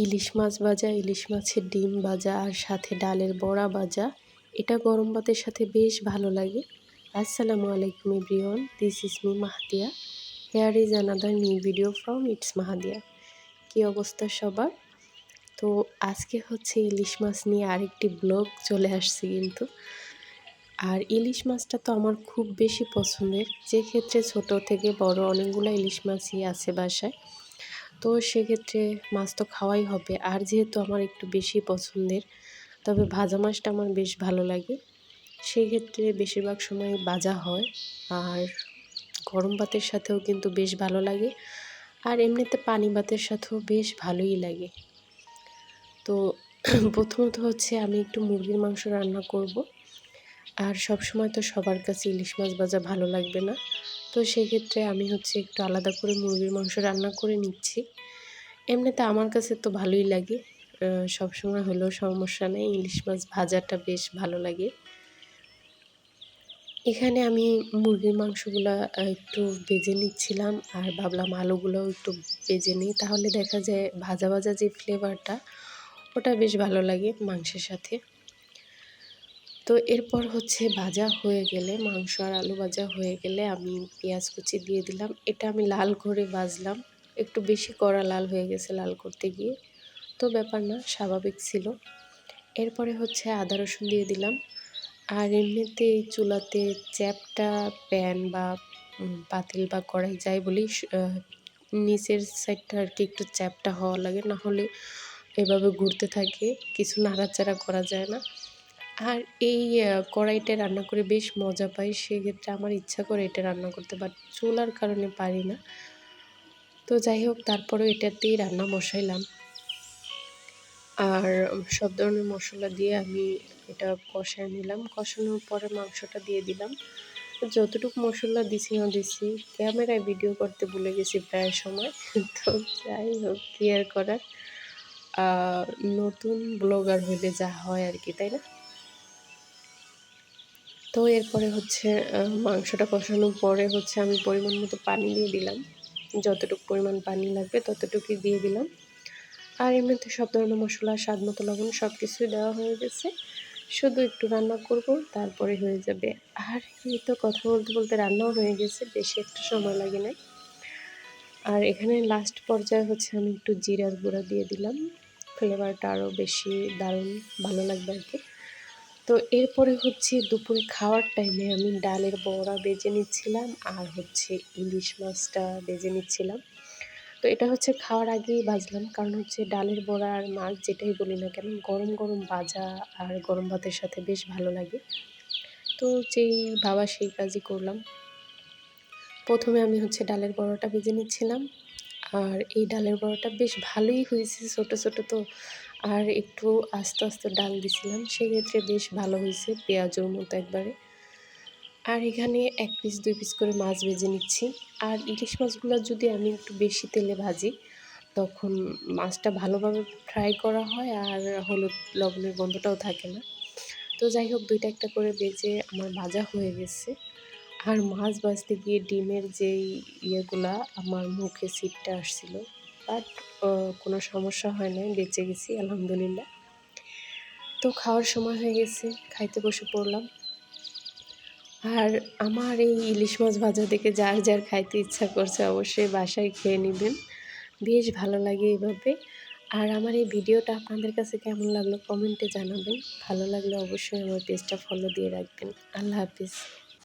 ইলিশ মাছ ভাজা, ইলিশ মাছের ডিম ভাজা আর সাথে ডালের বড়া ভাজা। এটা গরম ভাতের সাথে বেশ ভালো লাগে। আসসালামু আলাইকুম everyone, this is me Mahdiya. Here is another new video from it's Mahadiya. কী অবস্থা সবার? তো আজকে হচ্ছে ইলিশ মাছ নিয়ে আরেকটি ব্লগ চলে আসছি কিন্তু। আর ইলিশ মাছটা তো আমার খুব বেশি পছন্দের, যে ক্ষেত্রে ছোট থেকে বড় অনেকগুলো ইলিশ মাছই আছে বাসায়। তো সেক্ষেত্রে মাছ তো খাওয়াই হবে, আর যেহেতু আমার একটু বেশি পছন্দের, তবে ভাজা মাছটা আমার বেশ ভালো লাগে। সেক্ষেত্রে বেশিরভাগ সময় ভাজা হয়, আর গরম ভাতের সাথেও কিন্তু বেশ ভালো লাগে, আর এমনিতে পানি ভাতের সাথেও বেশ ভালোই লাগে। তো প্রথমত হচ্ছে আমি একটু মুরগির মাংস রান্না করব। আর সব সময় তো সবার কাছে ইলিশ মাছ ভাজা ভালো লাগবে না, তো সেক্ষেত্রে আমি হচ্ছে একটু আলাদা করে মুরগির মাংস রান্না করে নিচ্ছি। এমনিতে আমার কাছে তো ভালোই লাগে, সবসময় হলেও সমস্যা নেই, ইলিশ মাছ ভাজাটা বেশ ভালো লাগে। এখানে আমি মুরগির মাংসগুলা একটু ভেজে নিচ্ছিলাম, আর ভাবলাম আলুগুলোও একটু ভেজে নিই, তাহলে দেখা যায় ভাজা ভাজা যে ফ্লেভারটা ওটা বেশ ভালো লাগে মাংসের সাথে। তো এরপর হচ্ছে ভাজা হয়ে গেলে, মাংস আর আলু ভাজা হয়ে গেলে আমি পেঁয়াজ কুচি দিয়ে দিলাম। এটা আমি লাল করে ভাজলাম, একটু বেশি কড়া লাল হয়ে গেছে লাল করতে গিয়ে, তো ব্যাপার না, স্বাভাবিক ছিল। এরপরে হচ্ছে আদা রসুন দিয়ে দিলাম। আর এমনিতে এই চুলাতে চ্যাপ্টা প্যান বা পাতিল বা কড়াই যাই বলি, নিচের সাইডটা আর কি একটু চ্যাপ্টা হওয়া লাগে, না হলে এভাবে ঘুরতে থাকে, কিছু নাড়াচাড়া করা যায় না। আর এই কড়াইটা রান্না করে বেশ মজা পাই, সেক্ষেত্রে আমার ইচ্ছা করে এটা রান্না করতে, বাট চুলার কারণে পারি না। তো যাই হোক, তারপরেও এটাতেই রান্না বসাইলাম। আর সব ধরনের মশলা দিয়ে আমি এটা কষায় নিলাম। কষানোর পরে মাংসটা দিয়ে দিলাম। যতটুকু মশলা দিছি না দিছি, ক্যামেরায় ভিডিও করতে ভুলে গেছি প্রায় সময়। তো যাই হোক, কি আর করার, নতুন ব্লগার হইলে যা হয় আর কি, তাই না? তো এরপরে হচ্ছে মাংসটা কষানোর পরে হচ্ছে আমি পরিমাণ মতো পানি দিয়ে দিলাম। যতটুকু পরিমাণ পানি লাগবে ততটুকুই দিয়ে দিলাম। আর এর মধ্যে সব ধরনের মশলা, স্বাদ মতো লবণ সব কিছুই দেওয়া হয়ে গেছে। শুধু একটু রান্না করব, তারপরে হয়ে যাবে। আর এই তো কথা বলতে বলতে রান্নাও হয়ে গেছে, বেশি একটা সময় লাগে নাই। আর এখানে লাস্ট পর্যায়ে হচ্ছে আমি একটু জিরার গুঁড়া দিয়ে দিলাম, ফ্লেভারটা আরও বেশি দারুণ ভালো লাগবে আর কি। তো এরপরে হচ্ছে দুপুরে খাওয়ার টাইমে আমি ডালের বড়া ভেজে নিচ্ছিলাম, আর হচ্ছে ইলিশ মাছটা ভেজে নিচ্ছিলাম। তো এটা হচ্ছে খাওয়ার আগেই ভাজলাম, কারণ হচ্ছে ডালের বড়া আর মাছ যেটাই বলি না কেন, গরম গরম ভাজা আর গরম ভাতের সাথে বেশ ভালো লাগে। তো যেই ভাবা সেই কাজই করলাম। প্রথমে আমি হচ্ছে ডালের বড়াটা ভেজে নিচ্ছিলাম, আর এই ডালের বড়াটা বেশ ভালোই হয়েছে, ছোটো ছোটো তো, আর একটু আস্তে আস্তে ডাল দিছিলাম, সেক্ষেত্রে বেশ ভালো হয়েছে, পেঁয়াজের মতো একবারে। আর এখানে 1 পিস 2 পিস করে মাছ ভেজে নিচ্ছি। আর ইলিশ মাছগুলো যদি আমি একটু বেশি তেলে ভাজি, তখন মাছটা ভালোভাবে ফ্রাই করা হয়, আর হলুদ লবণের গন্ধটাও থাকে না। তো যাই হোক, 2টা একটা করে ভেজে আমার ভাজা হয়ে গেছে। আর মাছ ভাজতে গিয়ে ডিমের যেই ইয়েগুলা আমার মুখে ছিটটা আসছিল, বাট কোনো সমস্যা হয় নাই, বেঁচে গেছি আলহামদুলিল্লাহ। তো খাওয়ার সময় হয়ে গেছে, খাইতে বসে পড়লাম। আর আমার এই ইলিশ মাছ ভাজা দেখে যার যার খাইতে ইচ্ছা করছে অবশ্যই বাসায় খেয়ে নেবেন, বেশ ভালো লাগে এভাবে। আর আমার এই ভিডিওটা আপনাদের কাছে কেমন লাগলো কমেন্টে জানাবেন। ভালো লাগলে অবশ্যই আমার পেজটা ফলো দিয়ে রাখবেন। আল্লাহ হাফিজ।